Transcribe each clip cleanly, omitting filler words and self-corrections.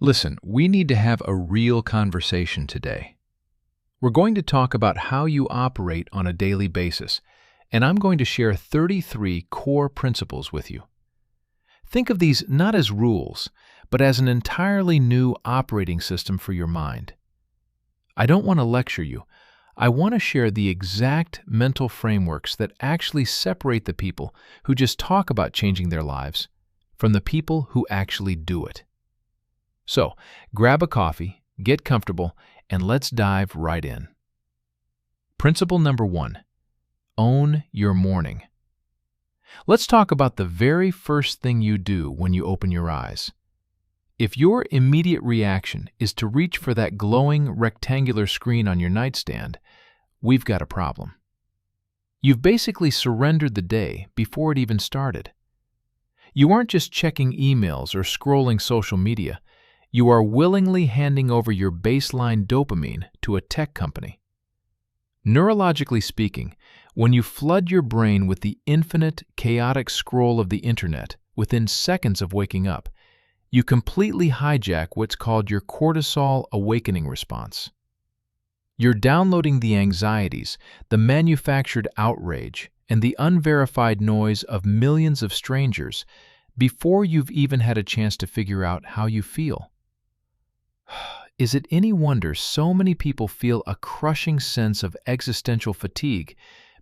Listen, we need to have a real conversation today. We're going to talk about how you operate on a daily basis, and I'm going to share 33 core principles with you. Think of these not as rules, but as an entirely new operating system for your mind. I don't want to lecture you. I want to share the exact mental frameworks that actually separate the people who just talk about changing their lives from the people who actually do it. So, grab a coffee, get comfortable, and let's dive right in. Principle number 1, own your morning. Let's talk about the very first thing you do when you open your eyes. If your immediate reaction is to reach for that glowing rectangular screen on your nightstand, we've got a problem. You've basically surrendered the day before it even started. You aren't just checking emails or scrolling social media. You are willingly handing over your baseline dopamine to a tech company. Neurologically speaking, when you flood your brain with the infinite, chaotic scroll of the internet within seconds of waking up, you completely hijack what's called your cortisol awakening response. You're downloading the anxieties, the manufactured outrage, and the unverified noise of millions of strangers before you've even had a chance to figure out how you feel. Is it any wonder so many people feel a crushing sense of existential fatigue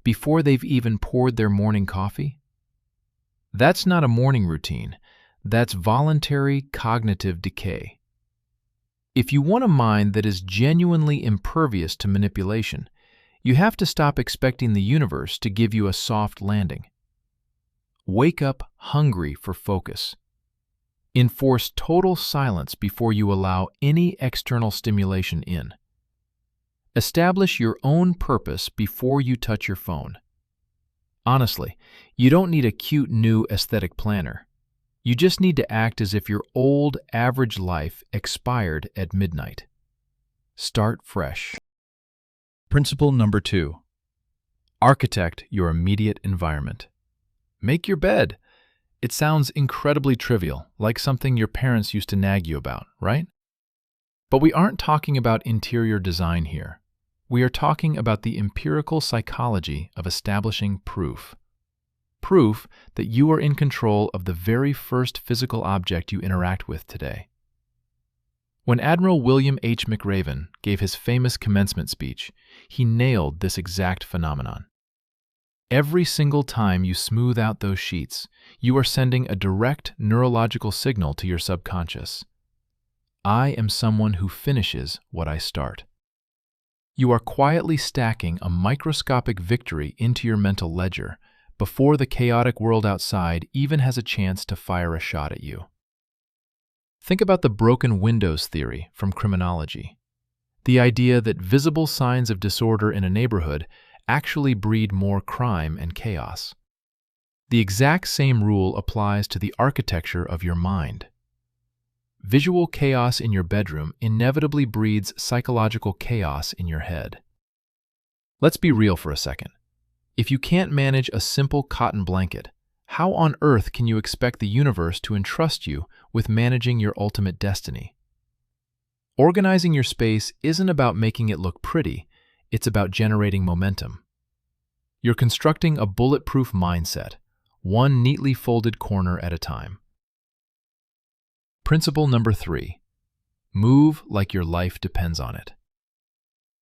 before they've even poured their morning coffee? That's not a morning routine. That's voluntary cognitive decay. If you want a mind that is genuinely impervious to manipulation, you have to stop expecting the universe to give you a soft landing. Wake up hungry for focus. Enforce total silence before you allow any external stimulation in. Establish your own purpose before you touch your phone. Honestly, you don't need a cute new aesthetic planner. You just need to act as if your old average life expired at midnight. Start fresh. Principle number 2. Architect your immediate environment. Make your bed. It sounds incredibly trivial, like something your parents used to nag you about, right? But we aren't talking about interior design here. We are talking about the empirical psychology of establishing proof. Proof that you are in control of the very first physical object you interact with today. When Admiral William H. McRaven gave his famous commencement speech, he nailed this exact phenomenon. Every single time you smooth out those sheets, you are sending a direct neurological signal to your subconscious. I am someone who finishes what I start. You are quietly stacking a microscopic victory into your mental ledger before the chaotic world outside even has a chance to fire a shot at you. Think about the broken windows theory from criminology. The idea that visible signs of disorder in a neighborhood actually breed more crime and chaos. The exact same rule applies to the architecture of your mind. Visual chaos in your bedroom inevitably breeds psychological chaos in your head. Let's be real for a second. If you can't manage a simple cotton blanket, how on earth can you expect the universe to entrust you with managing your ultimate destiny? Organizing your space isn't about making it look pretty. It's about generating momentum. You're constructing a bulletproof mindset, one neatly folded corner at a time. Principle number 3. Move like your life depends on it.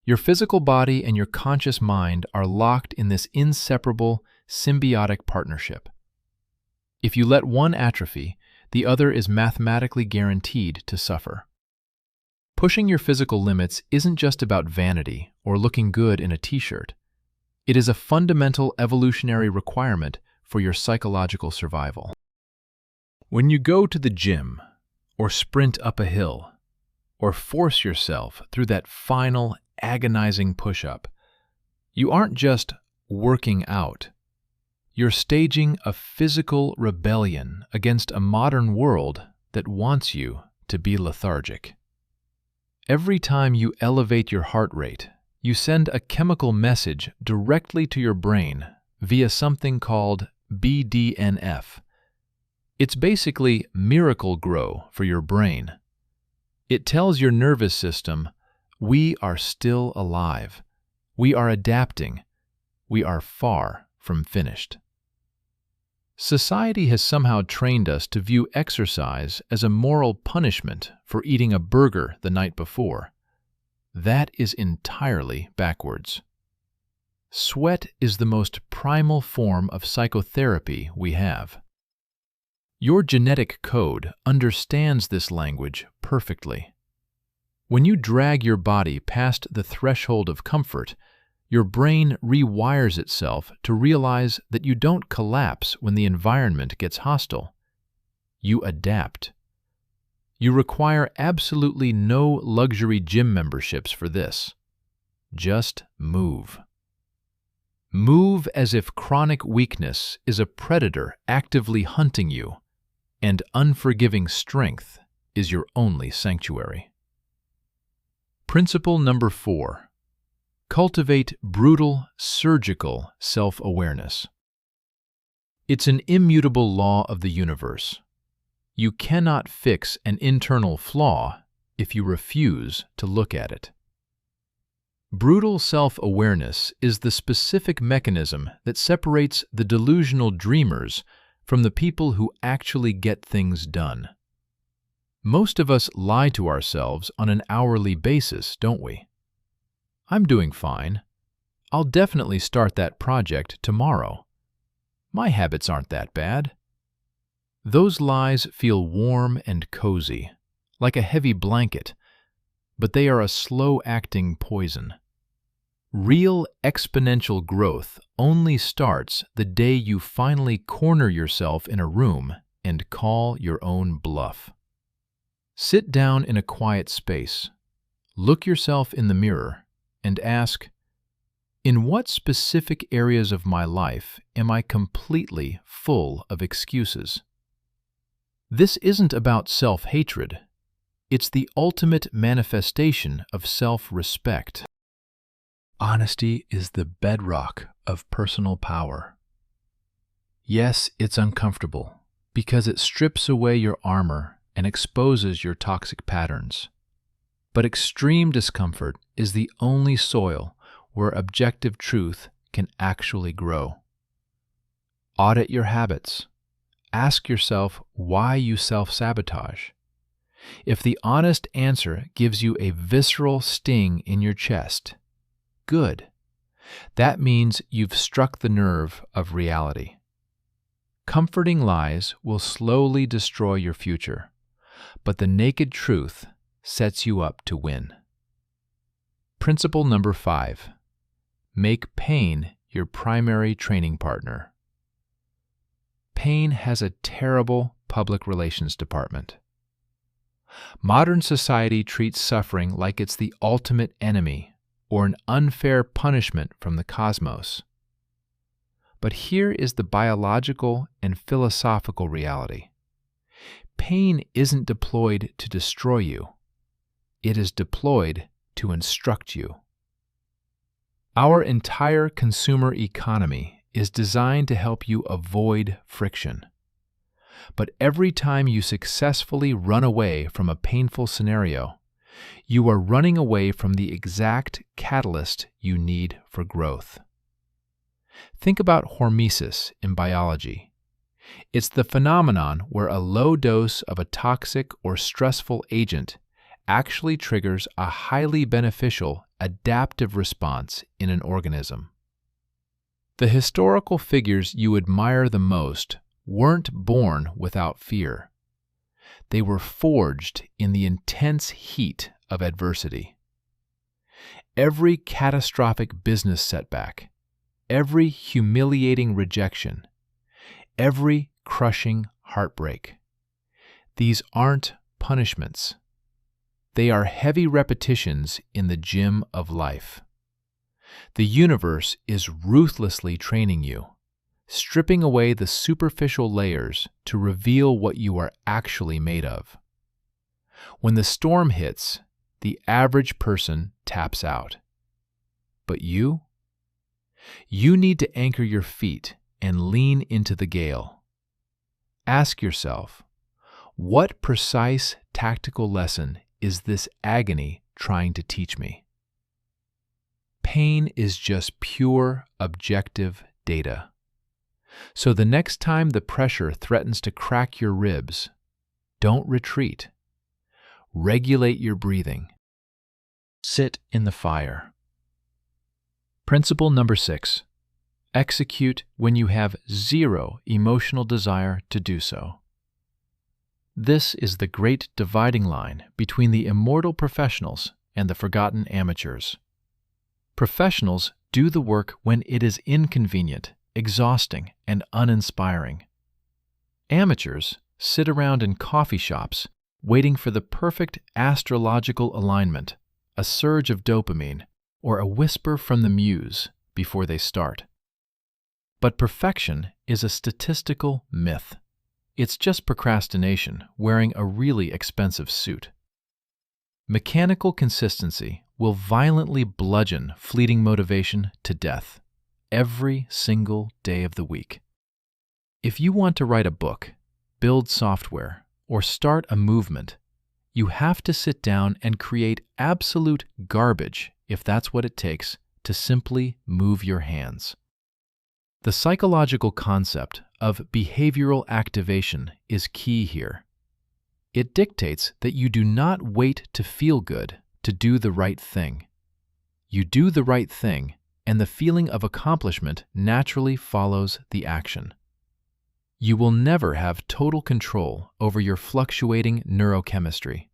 Your physical body and your conscious mind are locked in this inseparable, symbiotic partnership. If you let one atrophy, the other is mathematically guaranteed to suffer. Pushing your physical limits isn't just about vanity or looking good in a t-shirt. It is a fundamental evolutionary requirement for your psychological survival. When you go to the gym, or sprint up a hill, or force yourself through that final, agonizing push-up, you aren't just working out. You're staging a physical rebellion against a modern world that wants you to be lethargic. Every time you elevate your heart rate, you send a chemical message directly to your brain via something called BDNF. It's basically Miracle Grow for your brain. It tells your nervous system, we are still alive. We are adapting. We are far from finished. Society has somehow trained us to view exercise as a moral punishment for eating a burger the night before. That is entirely backwards. Sweat is the most primal form of psychotherapy we have. Your genetic code understands this language perfectly. When you drag your body past the threshold of comfort, your brain rewires itself to realize that you don't collapse when the environment gets hostile. You adapt. You require absolutely no luxury gym memberships for this. Just move. Move as if chronic weakness is a predator actively hunting you, and unforgiving strength is your only sanctuary. Principle number 4. Cultivate brutal, surgical self-awareness. It's an immutable law of the universe. You cannot fix an internal flaw if you refuse to look at it. Brutal self-awareness is the specific mechanism that separates the delusional dreamers from the people who actually get things done. Most of us lie to ourselves on an hourly basis, don't we? I'm doing fine. I'll definitely start that project tomorrow. My habits aren't that bad. Those lies feel warm and cozy, like a heavy blanket, but they are a slow-acting poison. Real exponential growth only starts the day you finally corner yourself in a room and call your own bluff. Sit down in a quiet space, look yourself in the mirror, and ask, in what specific areas of my life am I completely full of excuses? This isn't about self-hatred. It's the ultimate manifestation of self-respect. Honesty is the bedrock of personal power. Yes, it's uncomfortable because it strips away your armor and exposes your toxic patterns. But extreme discomfort is the only soil where objective truth can actually grow. Audit your habits. Ask yourself why you self-sabotage. If the honest answer gives you a visceral sting in your chest, good. That means you've struck the nerve of reality. Comforting lies will slowly destroy your future, but the naked truth sets you up to win. Principle number 5. Make pain your primary training partner. Pain has a terrible public relations department. Modern society treats suffering like it's the ultimate enemy or an unfair punishment from the cosmos. But here is the biological and philosophical reality. Pain isn't deployed to destroy you. It is deployed to instruct you. Our entire consumer economy is designed to help you avoid friction. But every time you successfully run away from a painful scenario, you are running away from the exact catalyst you need for growth. Think about hormesis in biology. It's the phenomenon where a low dose of a toxic or stressful agent actually triggers a highly beneficial adaptive response in an organism. The historical figures you admire the most weren't born without fear. They were forged in the intense heat of adversity. Every catastrophic business setback, every humiliating rejection, every crushing heartbreak. These aren't punishments. They are heavy repetitions in the gym of life. The universe is ruthlessly training you, stripping away the superficial layers to reveal what you are actually made of. When the storm hits, the average person taps out. But you? You need to anchor your feet and lean into the gale. Ask yourself, what precise tactical lesson is this agony trying to teach me? Pain is just pure, objective data. So the next time the pressure threatens to crack your ribs, don't retreat. Regulate your breathing. Sit in the fire. Principle number 6. Execute when you have zero emotional desire to do so. This is the great dividing line between the immortal professionals and the forgotten amateurs. Professionals do the work when it is inconvenient, exhausting, and uninspiring. Amateurs sit around in coffee shops waiting for the perfect astrological alignment, a surge of dopamine, or a whisper from the muse before they start. But perfection is a statistical myth. It's just procrastination wearing a really expensive suit. Mechanical consistency will violently bludgeon fleeting motivation to death every single day of the week. If you want to write a book, build software, or start a movement, you have to sit down and create absolute garbage if that's what it takes to simply move your hands. The psychological concept of behavioral activation is key here. It dictates that you do not wait to feel good to do the right thing. You do the right thing, and the feeling of accomplishment naturally follows the action. You will never have total control over your fluctuating neurochemistry,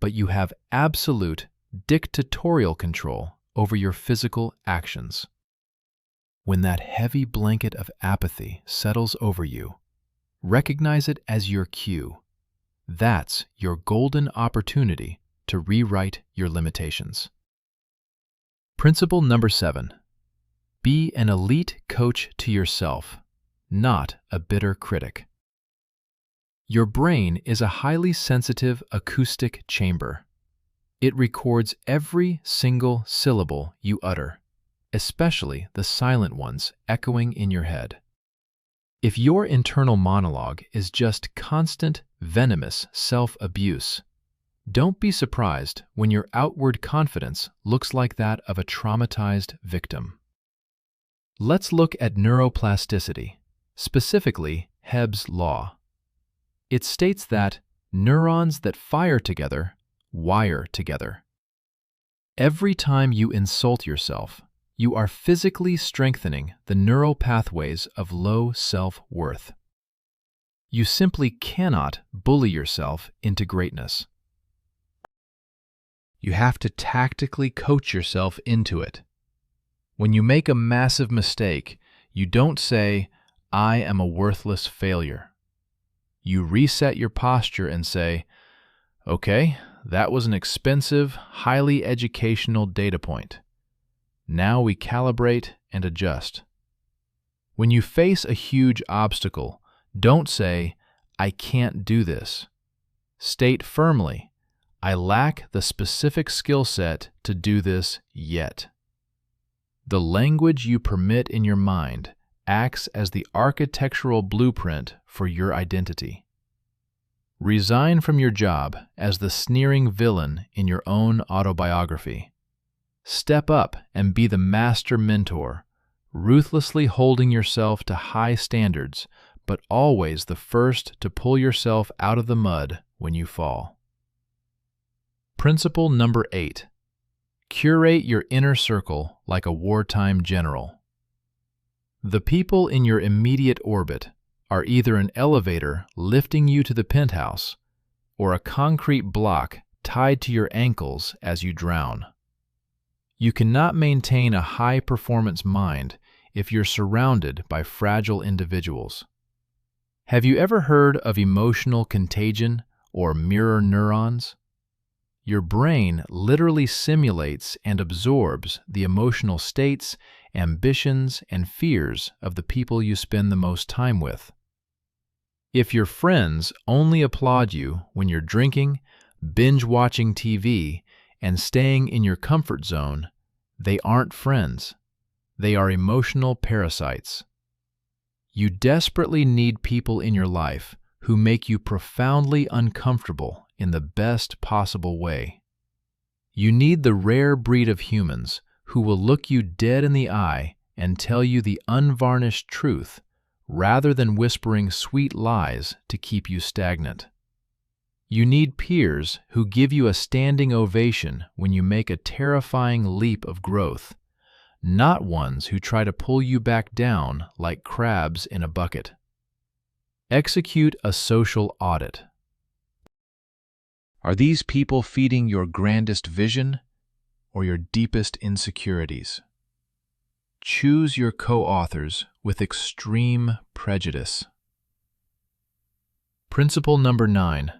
but you have absolute dictatorial control over your physical actions. When that heavy blanket of apathy settles over you, recognize it as your cue. That's your golden opportunity to rewrite your limitations. Principle number 7. Be an elite coach to yourself, not a bitter critic. Your brain is a highly sensitive acoustic chamber. It records every single syllable you utter, especially the silent ones echoing in your head. If your internal monologue is just constant, venomous self-abuse, don't be surprised when your outward confidence looks like that of a traumatized victim. Let's look at neuroplasticity, specifically Hebb's law. It states that neurons that fire together wire together. Every time you insult yourself, you are physically strengthening the neural pathways of low self-worth. You simply cannot bully yourself into greatness. You have to tactically coach yourself into it. When you make a massive mistake, you don't say, "I am a worthless failure." You reset your posture and say, "Okay, that was an expensive, highly educational data point. Now we calibrate and adjust." When you face a huge obstacle, don't say, "I can't do this." State firmly, "I lack the specific skill set to do this yet." The language you permit in your mind acts as the architectural blueprint for your identity. Resign from your job as the sneering villain in your own autobiography. Step up and be the master mentor, ruthlessly holding yourself to high standards, but always the first to pull yourself out of the mud when you fall. Principle number 8. Curate your inner circle like a wartime general. The people in your immediate orbit are either an elevator lifting you to the penthouse or a concrete block tied to your ankles as you drown. You cannot maintain a high-performance mind if you're surrounded by fragile individuals. Have you ever heard of emotional contagion or mirror neurons? Your brain literally simulates and absorbs the emotional states, ambitions, and fears of the people you spend the most time with. If your friends only applaud you when you're drinking, binge-watching TV, and staying in your comfort zone, they aren't friends. They are emotional parasites. You desperately need people in your life who make you profoundly uncomfortable in the best possible way. You need the rare breed of humans who will look you dead in the eye and tell you the unvarnished truth rather than whispering sweet lies to keep you stagnant. You need peers who give you a standing ovation when you make a terrifying leap of growth, not ones who try to pull you back down like crabs in a bucket. Execute a social audit. Are these people feeding your grandest vision or your deepest insecurities? Choose your co-authors with extreme prejudice. Principle number 9.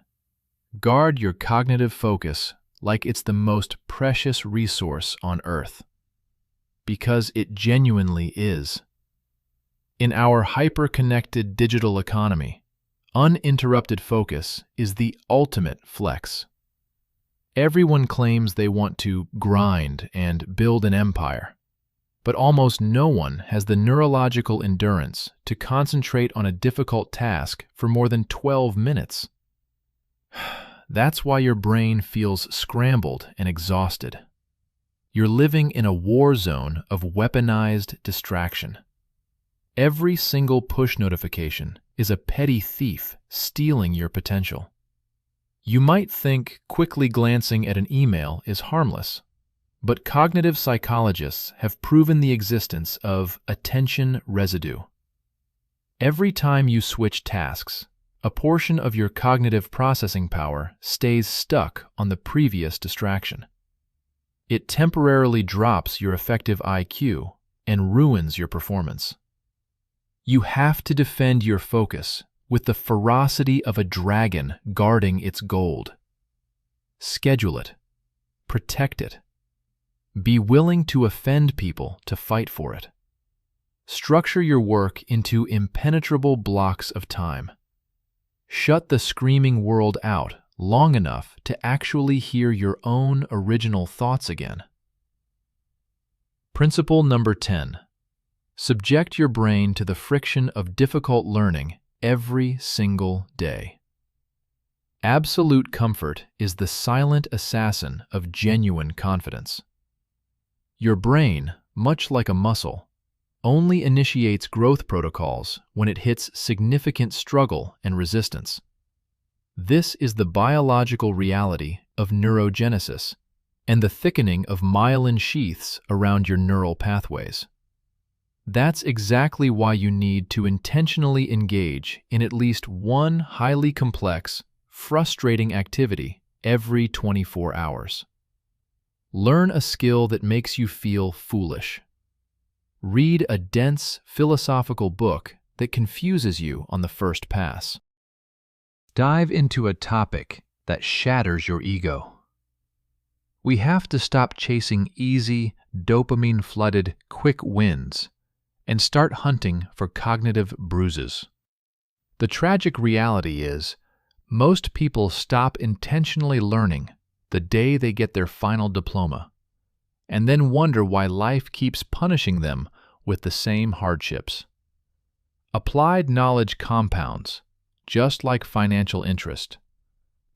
Guard your cognitive focus like it's the most precious resource on Earth, because it genuinely is. In our hyper-connected digital economy, uninterrupted focus is the ultimate flex. Everyone claims they want to grind and build an empire, but almost no one has the neurological endurance to concentrate on a difficult task for more than 12 minutes. That's why your brain feels scrambled and exhausted. You're living in a war zone of weaponized distraction. Every single push notification is a petty thief stealing your potential. You might think quickly glancing at an email is harmless, but cognitive psychologists have proven the existence of attention residue. Every time you switch tasks, a portion of your cognitive processing power stays stuck on the previous distraction. It temporarily drops your effective IQ and ruins your performance. You have to defend your focus with the ferocity of a dragon guarding its gold. Schedule it. Protect it. Be willing to offend people to fight for it. Structure your work into impenetrable blocks of time. Shut the screaming world out long enough to actually hear your own original thoughts again. Principle number 10. Subject your brain to the friction of difficult learning every single day. Absolute comfort is the silent assassin of genuine confidence. Your brain, much like a muscle, only initiates growth protocols when it hits significant struggle and resistance. This is the biological reality of neurogenesis and the thickening of myelin sheaths around your neural pathways. That's exactly why you need to intentionally engage in at least one highly complex, frustrating activity every 24 hours. Learn a skill that makes you feel foolish. Read a dense philosophical book that confuses you on the first pass. Dive into a topic that shatters your ego. We have to stop chasing easy, dopamine-flooded, quick wins and start hunting for cognitive bruises. The tragic reality is, most people stop intentionally learning the day they get their final diploma, and then wonder why life keeps punishing them with the same hardships. Applied knowledge compounds, just like financial interest.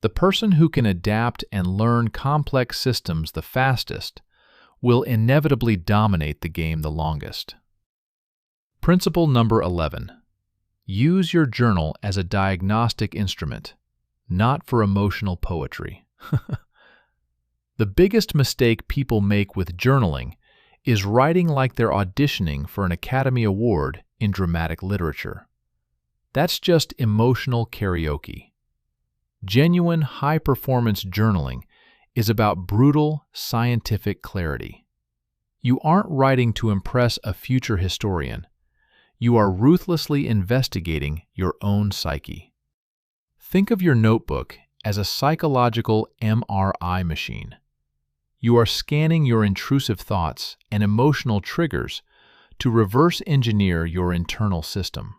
The person who can adapt and learn complex systems the fastest will inevitably dominate the game the longest. Principle number 11. Use your journal as a diagnostic instrument, not for emotional poetry. The biggest mistake people make with journaling is writing like they're auditioning for an Academy Award in dramatic literature. That's just emotional karaoke. Genuine high-performance journaling is about brutal, scientific clarity. You aren't writing to impress a future historian. You are ruthlessly investigating your own psyche. Think of your notebook as a psychological MRI machine. You are scanning your intrusive thoughts and emotional triggers to reverse engineer your internal system.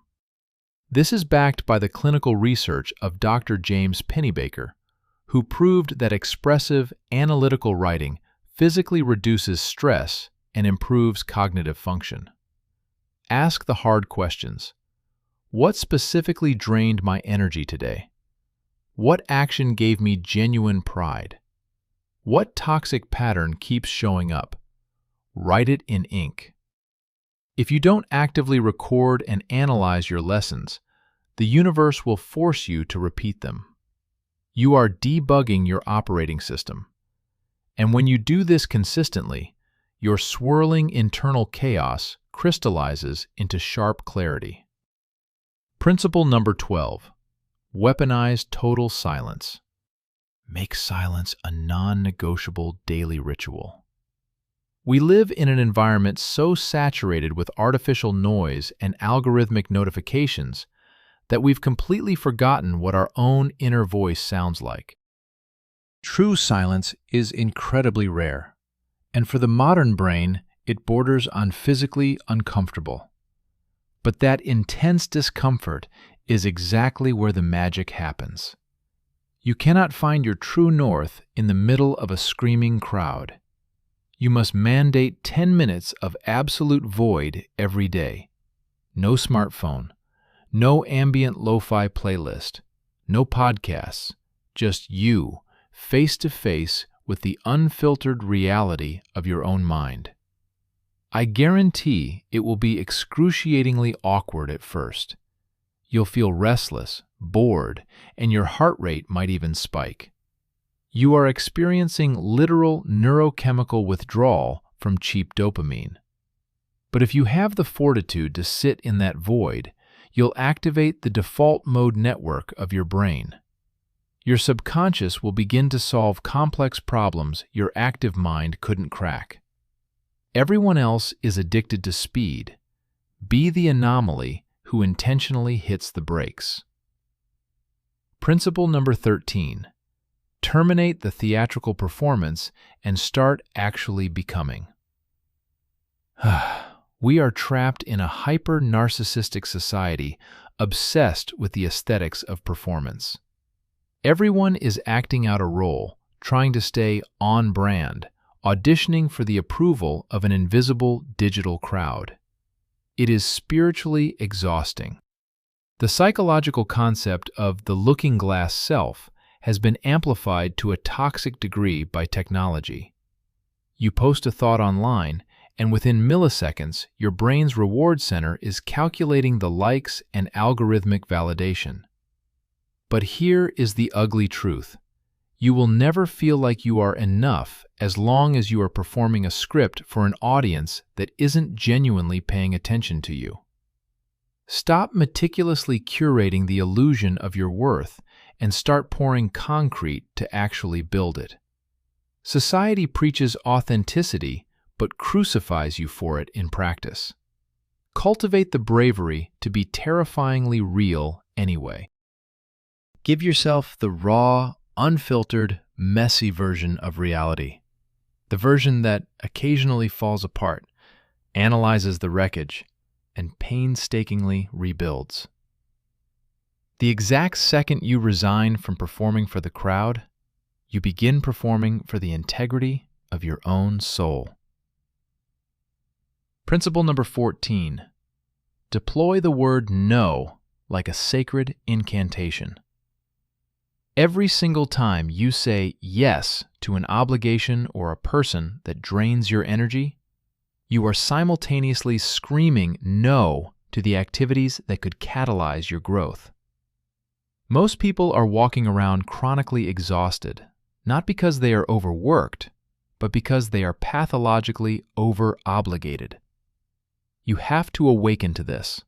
This is backed by the clinical research of Dr. James Pennebaker, who proved that expressive, analytical writing physically reduces stress and improves cognitive function. Ask the hard questions. What specifically drained my energy today? What action gave me genuine pride? What toxic pattern keeps showing up? Write it in ink. If you don't actively record and analyze your lessons, the universe will force you to repeat them. You are debugging your operating system. And when you do this consistently, your swirling internal chaos crystallizes into sharp clarity. Principle number 12. Weaponize total silence. Make silence a non-negotiable daily ritual. We live in an environment so saturated with artificial noise and algorithmic notifications that we've completely forgotten what our own inner voice sounds like. True silence is incredibly rare, and for the modern brain, it borders on physically uncomfortable. But that intense discomfort is exactly where the magic happens. You cannot find your true north in the middle of a screaming crowd. You must mandate 10 minutes of absolute void every day. No smartphone, no ambient lo-fi playlist, no podcasts, just you, face to face with the unfiltered reality of your own mind. I guarantee it will be excruciatingly awkward at first. You'll feel restless, bored, and your heart rate might even spike. You are experiencing literal neurochemical withdrawal from cheap dopamine. But if you have the fortitude to sit in that void, you'll activate the default mode network of your brain. Your subconscious will begin to solve complex problems your active mind couldn't crack. Everyone else is addicted to speed. Be the anomaly who intentionally hits the brakes. Principle number 13. Terminate the theatrical performance and start actually becoming. We are trapped in a hyper-narcissistic society obsessed with the aesthetics of performance. Everyone is acting out a role, trying to stay on brand, auditioning for the approval of an invisible digital crowd. It is spiritually exhausting. The psychological concept of the looking glass self has been amplified to a toxic degree by technology. You post a thought online, and within milliseconds, your brain's reward center is calculating the likes and algorithmic validation. But here is the ugly truth. You will never feel like you are enough as long as you are performing a script for an audience that isn't genuinely paying attention to you. Stop meticulously curating the illusion of your worth and start pouring concrete to actually build it. Society preaches authenticity but crucifies you for it in practice. Cultivate the bravery to be terrifyingly real anyway. Give yourself the raw, unfiltered, messy version of reality. The version that occasionally falls apart, analyzes the wreckage, and painstakingly rebuilds. The exact second you resign from performing for the crowd, you begin performing for the integrity of your own soul. Principle number 14. Deploy the word no like a sacred incantation. Every single time you say yes to an obligation or a person that drains your energy, you are simultaneously screaming no to the activities that could catalyze your growth. Most people are walking around chronically exhausted, not because they are overworked, but because they are pathologically over-obligated. You have to awaken to this.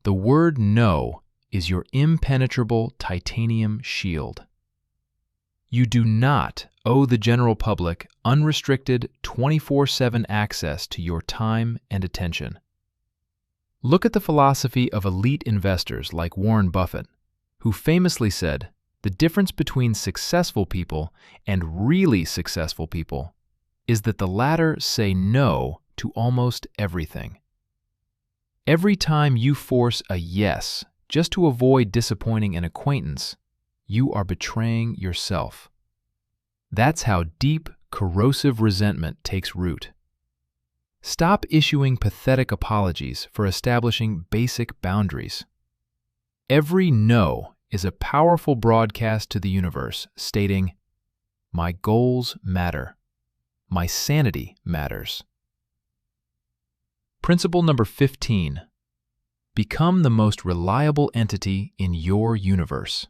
The word no is your impenetrable titanium shield. You do not owe the general public unrestricted 24/7 access to your time and attention. Look at the philosophy of elite investors like Warren Buffett, who famously said, the difference between successful people and really successful people is that the latter say no to almost everything. Every time you force a yes just to avoid disappointing an acquaintance, you are betraying yourself. That's how deep, corrosive resentment takes root. Stop issuing pathetic apologies for establishing basic boundaries. Every no is a powerful broadcast to the universe stating, "My goals matter. My sanity matters." Principle number 15. Become the most reliable entity in your universe.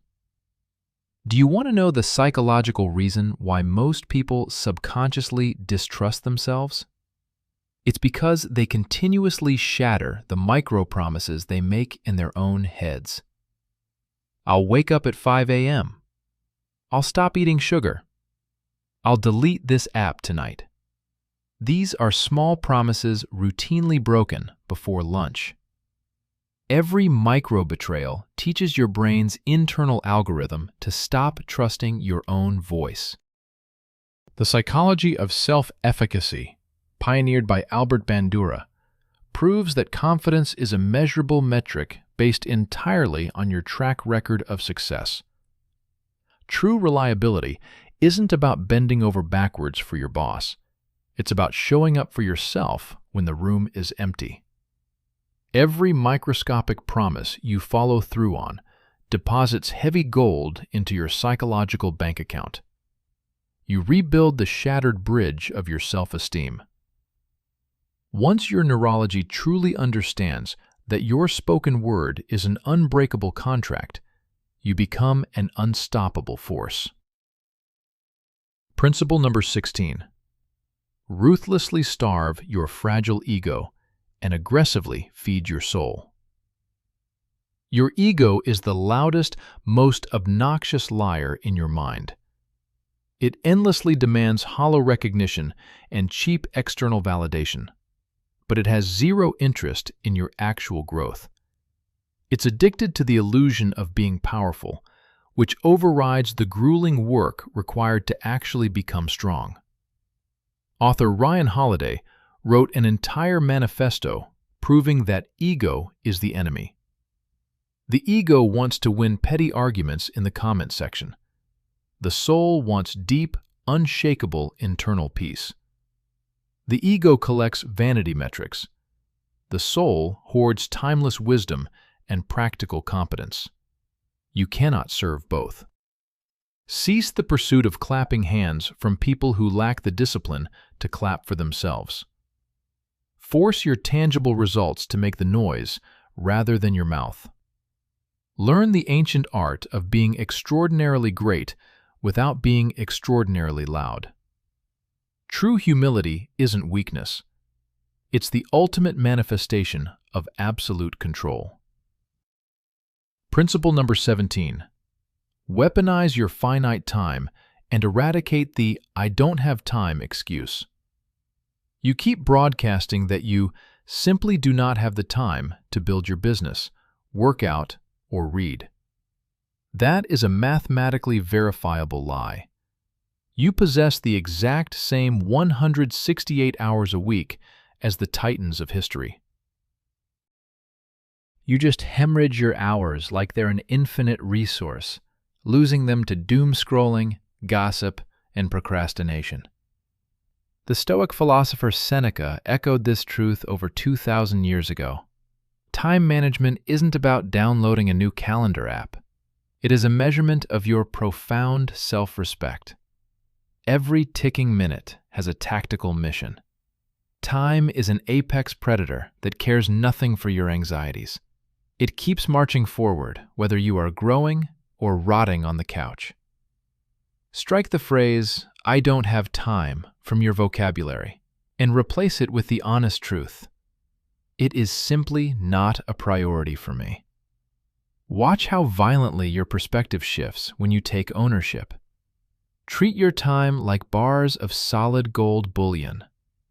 Do you want to know the psychological reason why most people subconsciously distrust themselves? It's because they continuously shatter the micro-promises they make in their own heads. I'll wake up at 5 a.m. I'll stop eating sugar. I'll delete this app tonight. These are small promises routinely broken before lunch. Every micro-betrayal teaches your brain's internal algorithm to stop trusting your own voice. The psychology of self-efficacy, pioneered by Albert Bandura, proves that confidence is a measurable metric based entirely on your track record of success. True reliability isn't about bending over backwards for your boss. It's about showing up for yourself when the room is empty. Every microscopic promise you follow through on deposits heavy gold into your psychological bank account. You rebuild the shattered bridge of your self-esteem. Once your neurology truly understands that your spoken word is an unbreakable contract, you become an unstoppable force. Principle number 16. Ruthlessly starve your fragile ego and aggressively feed your soul. Your ego is the loudest, most obnoxious liar in your mind. It endlessly demands hollow recognition and cheap external validation, but it has zero interest in your actual growth. It's addicted to the illusion of being powerful, which overrides the grueling work required to actually become strong. Author Ryan Holiday wrote an entire manifesto proving that ego is the enemy. The ego wants to win petty arguments in the comment section. The soul wants deep, unshakable internal peace. The ego collects vanity metrics. The soul hoards timeless wisdom and practical competence. You cannot serve both. Cease the pursuit of clapping hands from people who lack the discipline to clap for themselves. Force your tangible results to make the noise rather than your mouth. Learn the ancient art of being extraordinarily great without being extraordinarily loud. True humility isn't weakness. It's the ultimate manifestation of absolute control. Principle number 17. Weaponize your finite time and eradicate the "I don't have time" excuse. You keep broadcasting that you simply do not have the time to build your business, work out, or read. That is a mathematically verifiable lie. You possess the exact same 168 hours a week as the titans of history. You just hemorrhage your hours like they're an infinite resource, losing them to doom scrolling, gossip, and procrastination. The Stoic philosopher Seneca echoed this truth over 2,000 years ago. Time management isn't about downloading a new calendar app. It is a measurement of your profound self-respect. Every ticking minute has a tactical mission. Time is an apex predator that cares nothing for your anxieties. It keeps marching forward, whether you are growing or rotting on the couch. Strike the phrase, "I don't have time," from your vocabulary and replace it with the honest truth. It is simply not a priority for me. Watch how violently your perspective shifts when you take ownership. Treat your time like bars of solid gold bullion,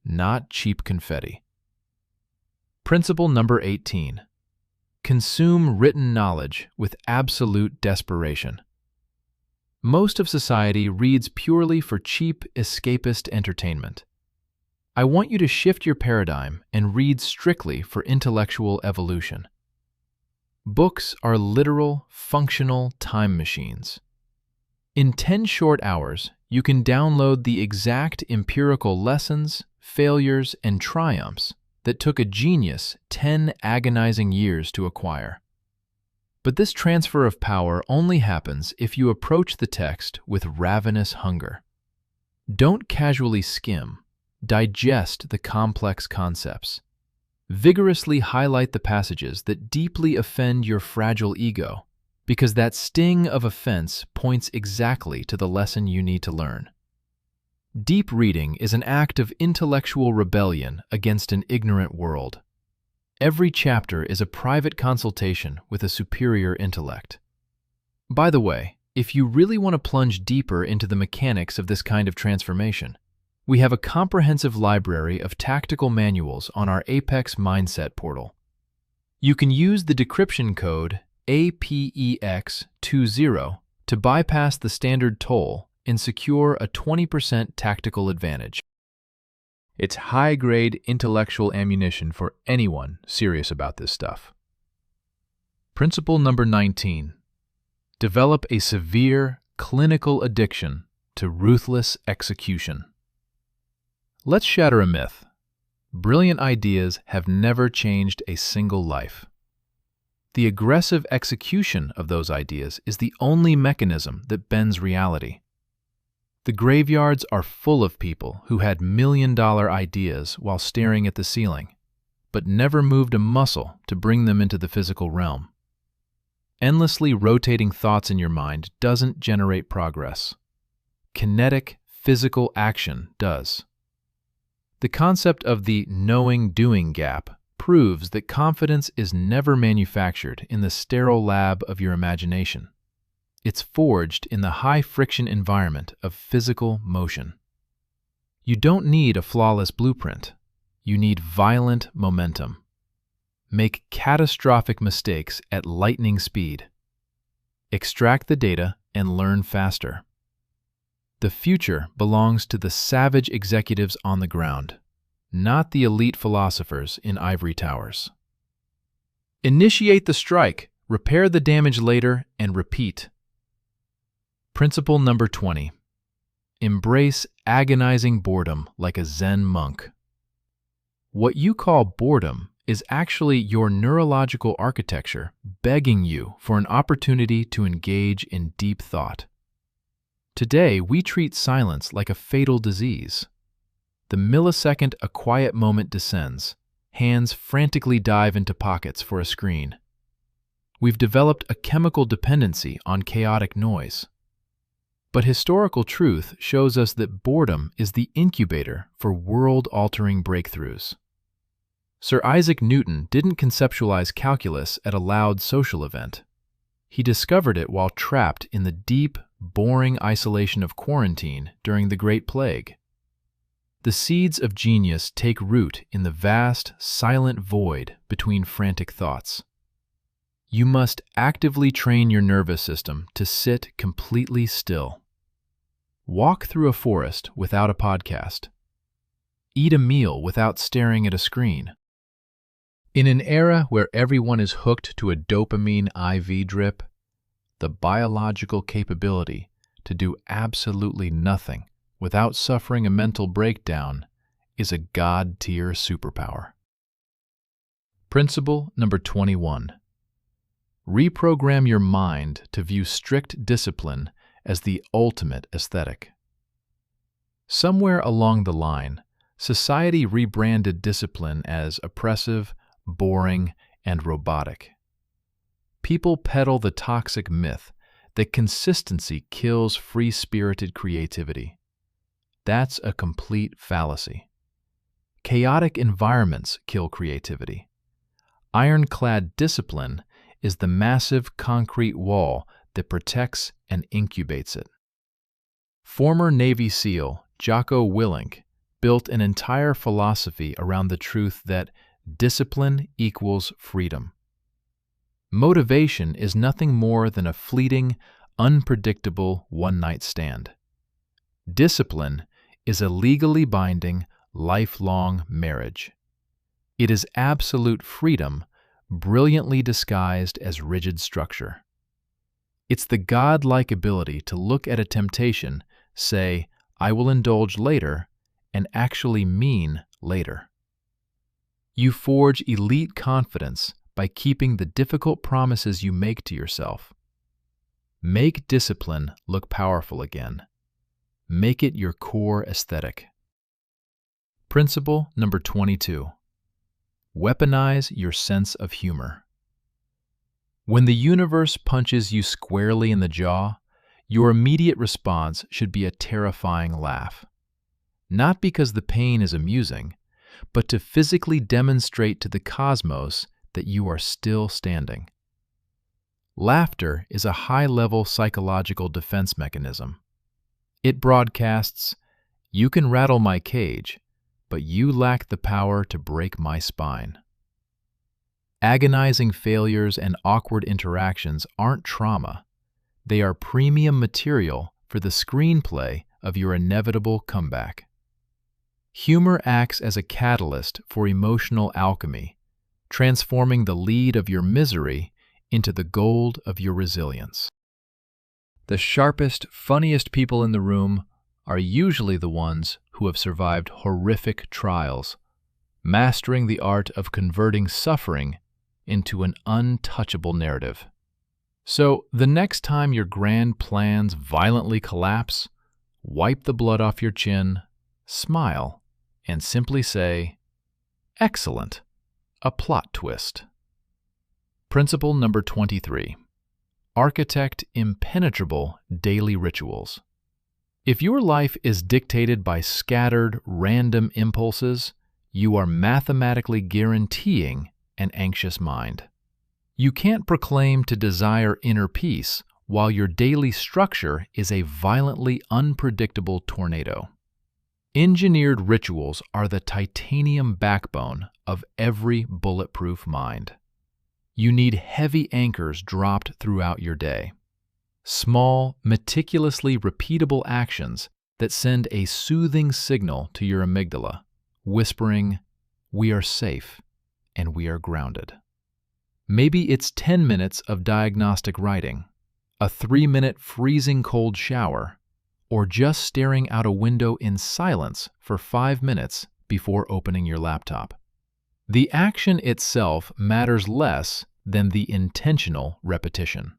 not cheap confetti. Principle number 18. Consume written knowledge with absolute desperation. Most of society reads purely for cheap, escapist entertainment. I want you to shift your paradigm and read strictly for intellectual evolution. Books are literal, functional time machines. In 10 short hours, you can download the exact empirical lessons, failures, and triumphs that took a genius 10 agonizing years to acquire. But this transfer of power only happens if you approach the text with ravenous hunger. Don't casually skim. Digest the complex concepts. Vigorously highlight the passages that deeply offend your fragile ego, because that sting of offense points exactly to the lesson you need to learn. Deep reading is an act of intellectual rebellion against an ignorant world. Every chapter is a private consultation with a superior intellect. By the way, if you really want to plunge deeper into the mechanics of this kind of transformation, we have a comprehensive library of tactical manuals on our Apex Mindset portal. You can use the decryption code APEX20 to bypass the standard toll and secure a 20% tactical advantage. It's high-grade intellectual ammunition for anyone serious about this stuff. Principle number 19. Develop a severe, clinical addiction to ruthless execution. Let's shatter a myth. Brilliant ideas have never changed a single life. The aggressive execution of those ideas is the only mechanism that bends reality. The graveyards are full of people who had million-dollar ideas while staring at the ceiling, but never moved a muscle to bring them into the physical realm. Endlessly rotating thoughts in your mind doesn't generate progress. Kinetic, physical action does. The concept of the knowing-doing gap proves that confidence is never manufactured in the sterile lab of your imagination. It's forged in the high-friction environment of physical motion. You don't need a flawless blueprint. You need violent momentum. Make catastrophic mistakes at lightning speed. Extract the data and learn faster. The future belongs to the savage executives on the ground, not the elite philosophers in ivory towers. Initiate the strike, repair the damage later, and repeat. Principle number 20. Embrace agonizing boredom like a Zen monk. What you call boredom is actually your neurological architecture begging you for an opportunity to engage in deep thought. Today, we treat silence like a fatal disease. The millisecond a quiet moment descends, hands frantically dive into pockets for a screen. We've developed a chemical dependency on chaotic noise. But historical truth shows us that boredom is the incubator for world-altering breakthroughs. Sir Isaac Newton didn't conceptualize calculus at a loud social event. He discovered it while trapped in the deep, boring isolation of quarantine during the Great Plague. The seeds of genius take root in the vast, silent void between frantic thoughts. You must actively train your nervous system to sit completely still. Walk through a forest without a podcast. Eat a meal without staring at a screen. In an era where everyone is hooked to a dopamine IV drip, the biological capability to do absolutely nothing without suffering a mental breakdown is a God-tier superpower. Principle number 21. Reprogram your mind to view strict discipline as the ultimate aesthetic. Somewhere along the line, society rebranded discipline as oppressive, boring, and robotic. People peddle the toxic myth that consistency kills free-spirited creativity. That's a complete fallacy. Chaotic environments kill creativity. Ironclad discipline is the massive concrete wall that protects and incubates it. Former Navy SEAL Jocko Willink built an entire philosophy around the truth that discipline equals freedom. Motivation is nothing more than a fleeting, unpredictable one-night stand. Discipline is a legally binding, lifelong marriage. It is absolute freedom, brilliantly disguised as rigid structure. It's the godlike ability to look at a temptation, say, "I will indulge later," and actually mean later. You forge elite confidence by keeping the difficult promises you make to yourself. Make discipline look powerful again. Make it your core aesthetic. Principle number 22. Weaponize your sense of humor. When the universe punches you squarely in the jaw, your immediate response should be a terrifying laugh. Not because the pain is amusing, but to physically demonstrate to the cosmos that you are still standing. Laughter is a high-level psychological defense mechanism. It broadcasts, "You can rattle my cage, but you lack the power to break my spine." Agonizing failures and awkward interactions aren't trauma. They are premium material for the screenplay of your inevitable comeback. Humor acts as a catalyst for emotional alchemy, transforming the lead of your misery into the gold of your resilience. The sharpest, funniest people in the room are usually the ones who have survived horrific trials, mastering the art of converting suffering into an untouchable narrative. So, the next time your grand plans violently collapse, wipe the blood off your chin, smile, and simply say, "Excellent, a plot twist." Principle number 23. Architect impenetrable daily rituals. If your life is dictated by scattered, random impulses, you are mathematically guaranteeing an anxious mind. You can't proclaim to desire inner peace while your daily structure is a violently unpredictable tornado. Engineered rituals are the titanium backbone of every bulletproof mind. You need heavy anchors dropped throughout your day. Small, meticulously repeatable actions that send a soothing signal to your amygdala, whispering, "We are safe and we are grounded." Maybe it's 10 minutes of diagnostic writing, a 3-minute freezing cold shower, or just staring out a window in silence for 5 minutes before opening your laptop. The action itself matters less than the intentional repetition.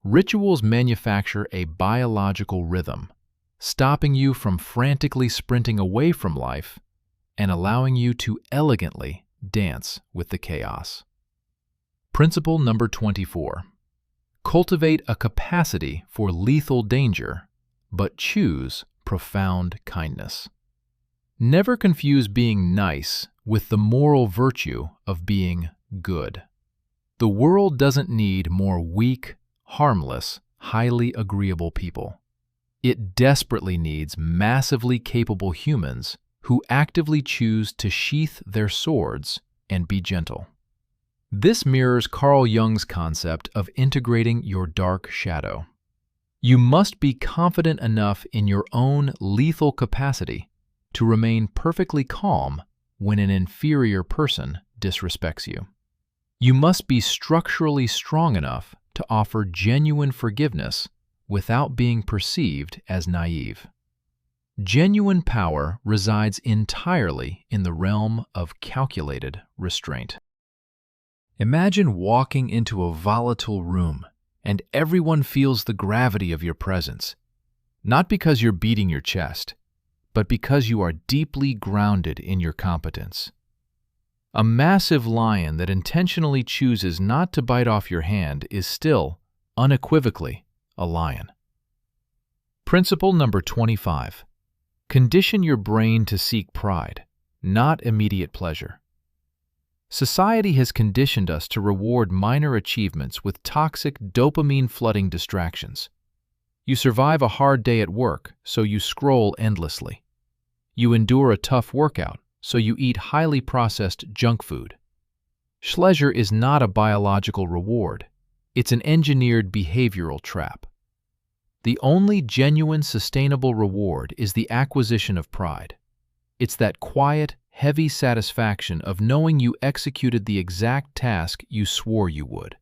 Rituals manufacture a biological rhythm, stopping you from frantically sprinting away from life and allowing you to elegantly dance with the chaos. Principle number 24. Cultivate a capacity for lethal danger, but choose profound kindness. Never confuse being nice with the moral virtue of being good. The world doesn't need more weak, harmless, highly agreeable people. It desperately needs massively capable humans who actively choose to sheath their swords and be gentle. This mirrors Carl Jung's concept of integrating your dark shadow. You must be confident enough in your own lethal capacity to remain perfectly calm when an inferior person disrespects you. You must be structurally strong enough to offer genuine forgiveness without being perceived as naive. Genuine power resides entirely in the realm of calculated restraint. Imagine walking into a volatile room and everyone feels the gravity of your presence, not because you're beating your chest, but because you are deeply grounded in your competence. A massive lion that intentionally chooses not to bite off your hand is still, unequivocally, a lion. Principle number 25. Condition your brain to seek pride, not immediate pleasure. Society has conditioned us to reward minor achievements with toxic dopamine-flooding distractions. You survive a hard day at work, so you scroll endlessly. You endure a tough workout, so you eat highly processed junk food. Pleasure is not a biological reward. It's an engineered behavioral trap. The only genuine sustainable reward is the acquisition of pride. It's that quiet, heavy satisfaction of knowing you executed the exact task you swore you would.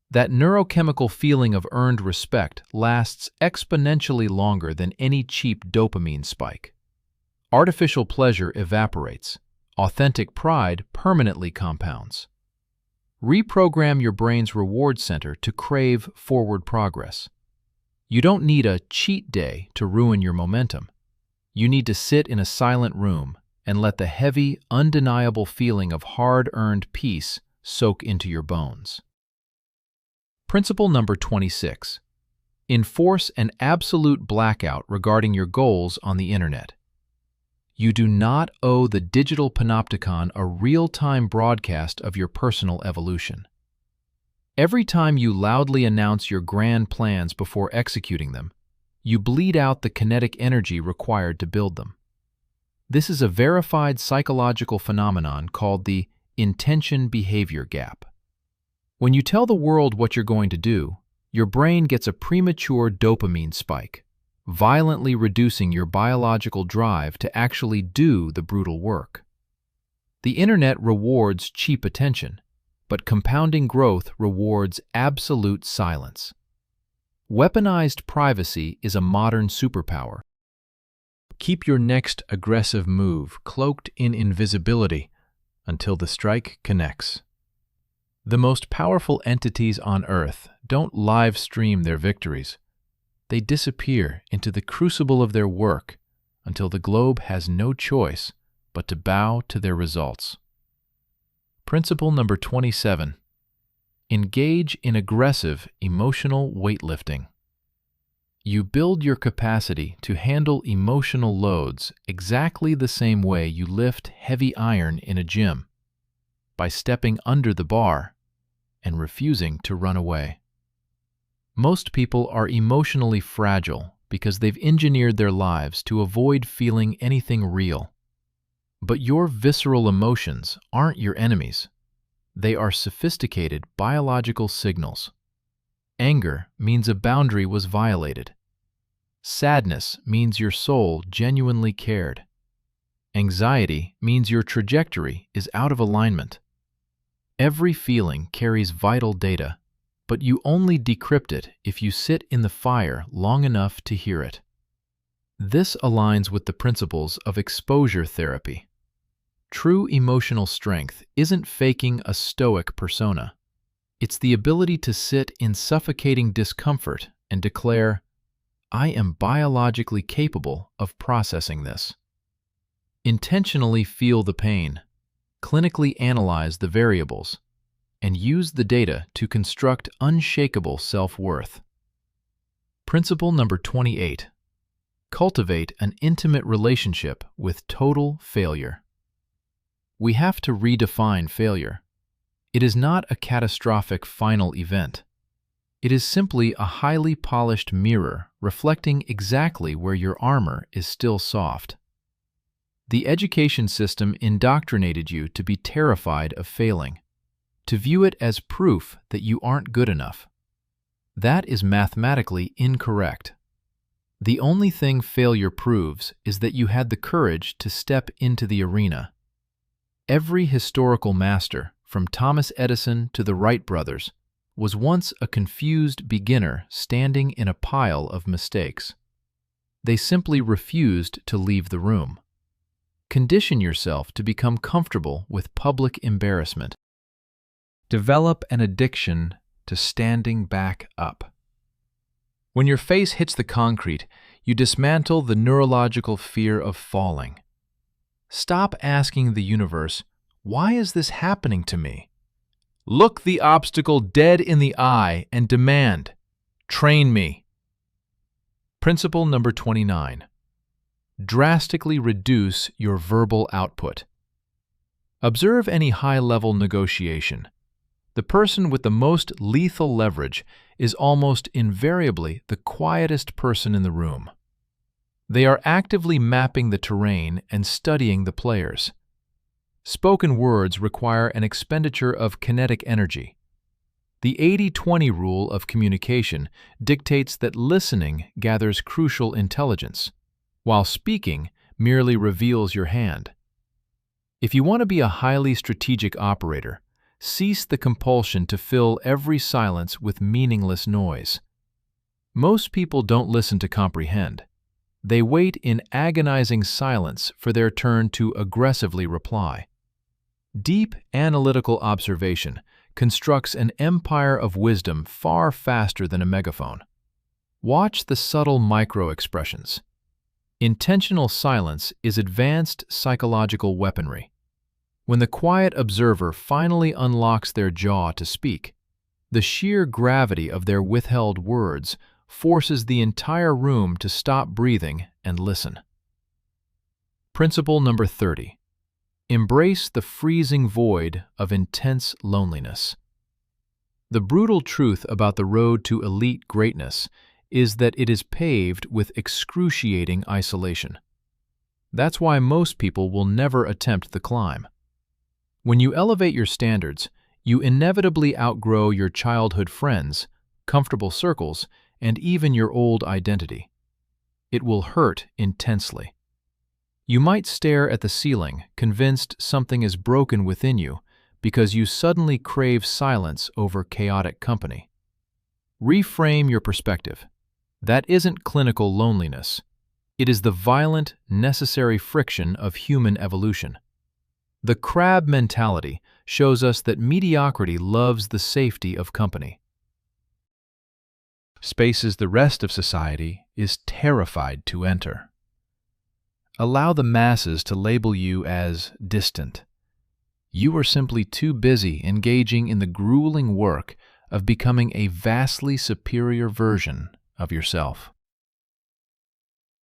That neurochemical feeling of earned respect lasts exponentially longer than any cheap dopamine spike. Artificial pleasure evaporates. Authentic pride permanently compounds. Reprogram your brain's reward center to crave forward progress. You don't need a cheat day to ruin your momentum. You need to sit in a silent room and let the heavy, undeniable feeling of hard-earned peace soak into your bones. Principle number 26. Enforce an absolute blackout regarding your goals on the internet. You do not owe the digital panopticon a real-time broadcast of your personal evolution. Every time you loudly announce your grand plans before executing them, you bleed out the kinetic energy required to build them. This is a verified psychological phenomenon called the intention-behavior gap. When you tell the world what you're going to do, your brain gets a premature dopamine spike, violently reducing your biological drive to actually do the brutal work. The internet rewards cheap attention, but compounding growth rewards absolute silence. Weaponized privacy is a modern superpower. Keep your next aggressive move cloaked in invisibility until the strike connects. The most powerful entities on Earth don't live stream their victories. They disappear into the crucible of their work until the globe has no choice but to bow to their results. Principle number 27. Engage in aggressive emotional weightlifting. You build your capacity to handle emotional loads exactly the same way you lift heavy iron in a gym, by stepping under the bar and refusing to run away. Most people are emotionally fragile because they've engineered their lives to avoid feeling anything real. But your visceral emotions aren't your enemies. They are sophisticated biological signals. Anger means a boundary was violated. Sadness means your soul genuinely cared. Anxiety means your trajectory is out of alignment. Every feeling carries vital data, but you only decrypt it if you sit in the fire long enough to hear it. This aligns with the principles of exposure therapy. True emotional strength isn't faking a stoic persona. It's the ability to sit in suffocating discomfort and declare, "I am biologically capable of processing this." Intentionally feel the pain, clinically analyze the variables, and use the data to construct unshakable self-worth. Principle number 28. Cultivate an intimate relationship with total failure. We have to redefine failure. It is not a catastrophic final event. It is simply a highly polished mirror reflecting exactly where your armor is still soft. The education system indoctrinated you to be terrified of failing, to view it as proof that you aren't good enough. That is mathematically incorrect. The only thing failure proves is that you had the courage to step into the arena. Every historical master, from Thomas Edison to the Wright brothers, was once a confused beginner standing in a pile of mistakes. They simply refused to leave the room. Condition yourself to become comfortable with public embarrassment. Develop an addiction to standing back up. When your face hits the concrete, you dismantle the neurological fear of falling. Stop asking the universe, "Why is this happening to me?" Look the obstacle dead in the eye and demand, "Train me." Principle number 29. Drastically reduce your verbal output. Observe any high-level negotiation. The person with the most lethal leverage is almost invariably the quietest person in the room. They are actively mapping the terrain and studying the players. Spoken words require an expenditure of kinetic energy. The 80-20 rule of communication dictates that listening gathers crucial intelligence, while speaking merely reveals your hand. If you want to be a highly strategic operator, cease the compulsion to fill every silence with meaningless noise. Most people don't listen to comprehend. They wait in agonizing silence for their turn to aggressively reply. Deep analytical observation constructs an empire of wisdom far faster than a megaphone. Watch the subtle micro-expressions. Intentional silence is advanced psychological weaponry. When the quiet observer finally unlocks their jaw to speak, the sheer gravity of their withheld words forces the entire room to stop breathing and listen. Principle number 30. Embrace the freezing void of intense loneliness. The brutal truth about the road to elite greatness is that it is paved with excruciating isolation. That's why most people will never attempt the climb. When you elevate your standards, you inevitably outgrow your childhood friends, comfortable circles, and even your old identity. It will hurt intensely. You might stare at the ceiling, convinced something is broken within you because you suddenly crave silence over chaotic company. Reframe your perspective. That isn't clinical loneliness. It is the violent, necessary friction of human evolution. The crab mentality shows us that mediocrity loves the safety of company. Spaces the rest of society is terrified to enter. Allow the masses to label you as distant. You are simply too busy engaging in the grueling work of becoming a vastly superior version of yourself.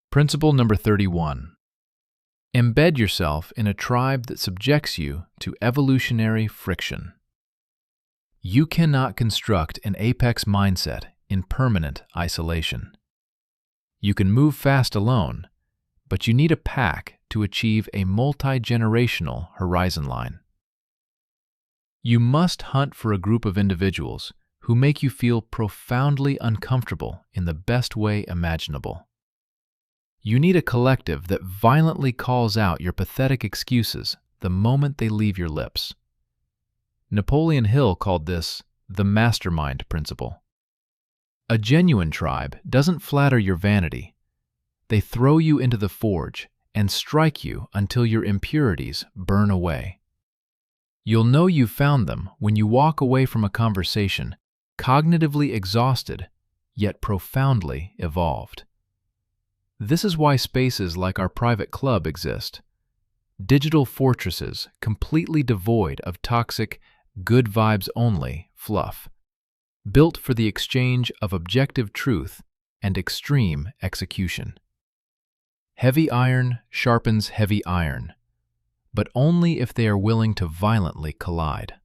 Principle number 31. Embed yourself in a tribe that subjects you to evolutionary friction. You cannot construct an apex mindset in permanent isolation. You can move fast alone, but you need a pack to achieve a multi-generational horizon line. You must hunt for a group of individuals who make you feel profoundly uncomfortable in the best way imaginable. You need a collective that violently calls out your pathetic excuses the moment they leave your lips. Napoleon Hill called this the mastermind principle. A genuine tribe doesn't flatter your vanity. They throw you into the forge and strike you until your impurities burn away. You'll know you've found them when you walk away from a conversation cognitively exhausted, yet profoundly evolved. This is why spaces like our private club exist. Digital fortresses completely devoid of toxic, good vibes only fluff, built for the exchange of objective truth and extreme execution. Heavy iron sharpens heavy iron, but only if they are willing to violently collide.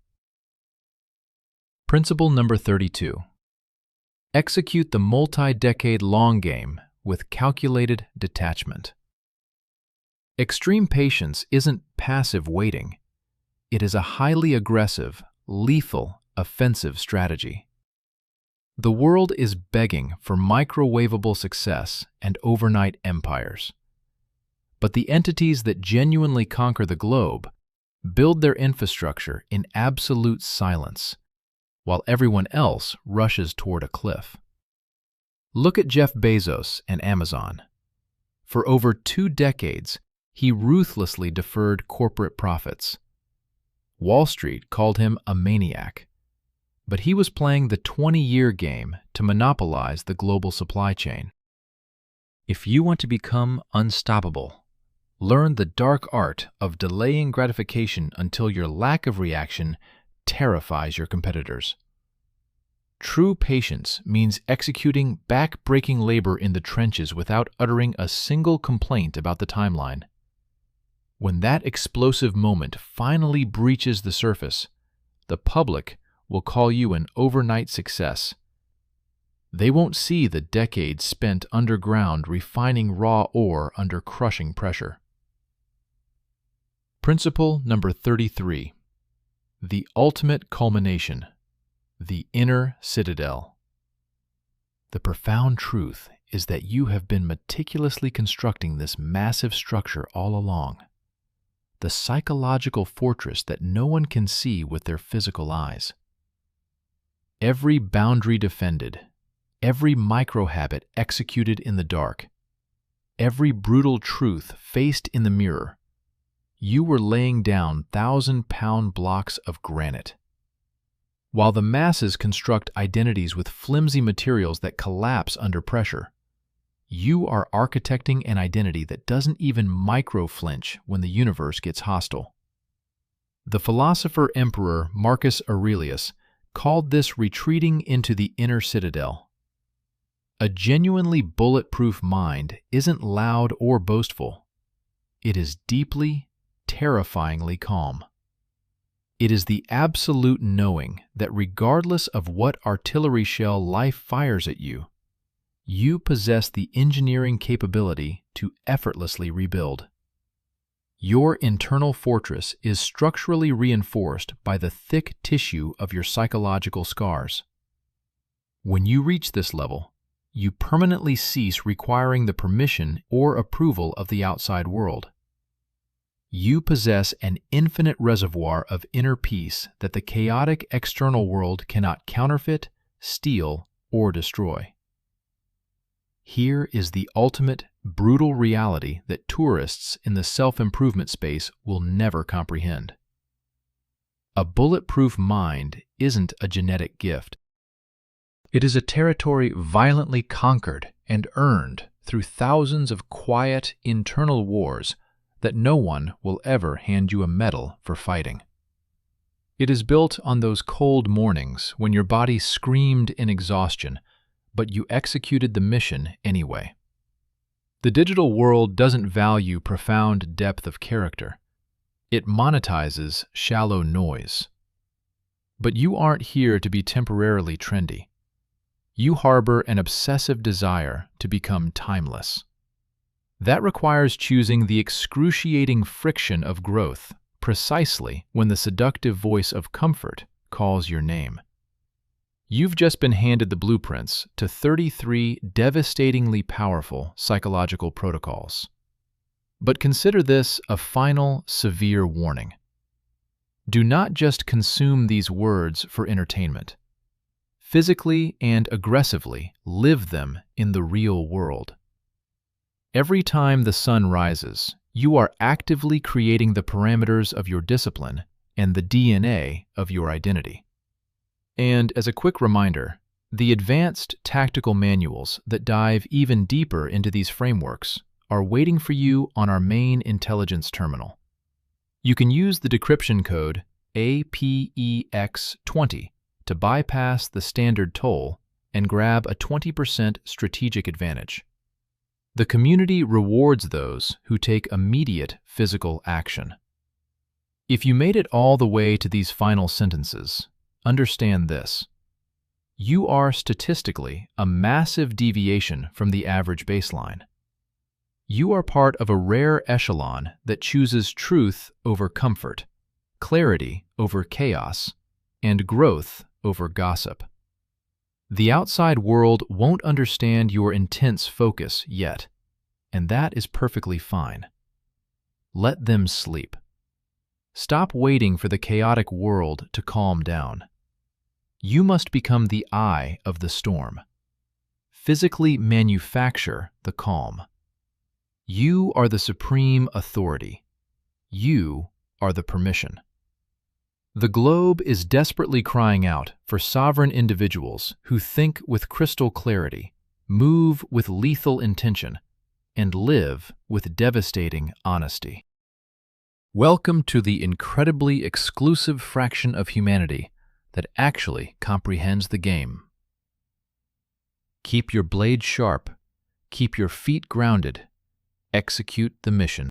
Principle number 32. Execute the multi-decade long game with calculated detachment. Extreme patience isn't passive waiting. It is a highly aggressive, lethal, offensive strategy. The world is begging for microwavable success and overnight empires. But the entities that genuinely conquer the globe build their infrastructure in absolute silence, while everyone else rushes toward a cliff. Look at Jeff Bezos and Amazon. For over 2 decades, he ruthlessly deferred corporate profits. Wall Street called him a maniac, but he was playing the 20-year game to monopolize the global supply chain. If you want to become unstoppable, learn the dark art of delaying gratification until your lack of reaction terrifies your competitors. True patience means executing back-breaking labor in the trenches without uttering a single complaint about the timeline. When that explosive moment finally breaches the surface, the public will call you an overnight success. They won't see the decades spent underground refining raw ore under crushing pressure. Principle number 33. The ultimate culmination. The inner citadel. The profound truth is that you have been meticulously constructing this massive structure all along. The psychological fortress that no one can see with their physical eyes. Every boundary defended, every micro-habit executed in the dark, every brutal truth faced in the mirror, you were laying down 1,000-pound blocks of granite. while the masses construct identities with flimsy materials that collapse under pressure. You are architecting an identity that doesn't even micro-flinch when the universe gets hostile. The philosopher-emperor Marcus Aurelius called this retreating into the inner citadel. A genuinely bulletproof mind isn't loud or boastful. It is deeply, terrifyingly calm. It is the absolute knowing that regardless of what artillery shell life fires at you, you possess the engineering capability to effortlessly rebuild. Your internal fortress is structurally reinforced by the thick tissue of your psychological scars. When you reach this level, you permanently cease requiring the permission or approval of the outside world. You possess an infinite reservoir of inner peace that the chaotic external world cannot counterfeit, steal, or destroy. Here is the ultimate, brutal reality that tourists in the self-improvement space will never comprehend. A bulletproof mind isn't a genetic gift. It is a territory violently conquered and earned through thousands of quiet, internal wars that no one will ever hand you a medal for fighting. It is built on those cold mornings when your body screamed in exhaustion, but you executed the mission anyway. The digital world doesn't value profound depth of character. It monetizes shallow noise. But you aren't here to be temporarily trendy. You harbor an obsessive desire to become timeless. That requires choosing the excruciating friction of growth precisely when the seductive voice of comfort calls your name. You've just been handed the blueprints to 33 devastatingly powerful psychological protocols. But consider this a final, severe warning. Do not just consume these words for entertainment. Physically and aggressively live them in the real world. Every time the sun rises, you are actively creating the parameters of your discipline and the DNA of your identity. And as a quick reminder, the advanced tactical manuals that dive even deeper into these frameworks are waiting for you on our main intelligence terminal. You can use the decryption code APEX20 to bypass the standard toll and grab a 20% strategic advantage. The community rewards those who take immediate physical action. If you made it all the way to these final sentences, understand this. You are statistically a massive deviation from the average baseline. You are part of a rare echelon that chooses truth over comfort, clarity over chaos, and growth over gossip. The outside world won't understand your intense focus yet, and that is perfectly fine. Let them sleep. Stop waiting for the chaotic world to calm down. You must become the eye of the storm. Physically manufacture the calm. You are the supreme authority. You are the permission. The globe is desperately crying out for sovereign individuals who think with crystal clarity, move with lethal intention, and live with devastating honesty. Welcome to the incredibly exclusive fraction of humanity that actually comprehends the game. Keep your blade sharp, keep your feet grounded, execute the mission.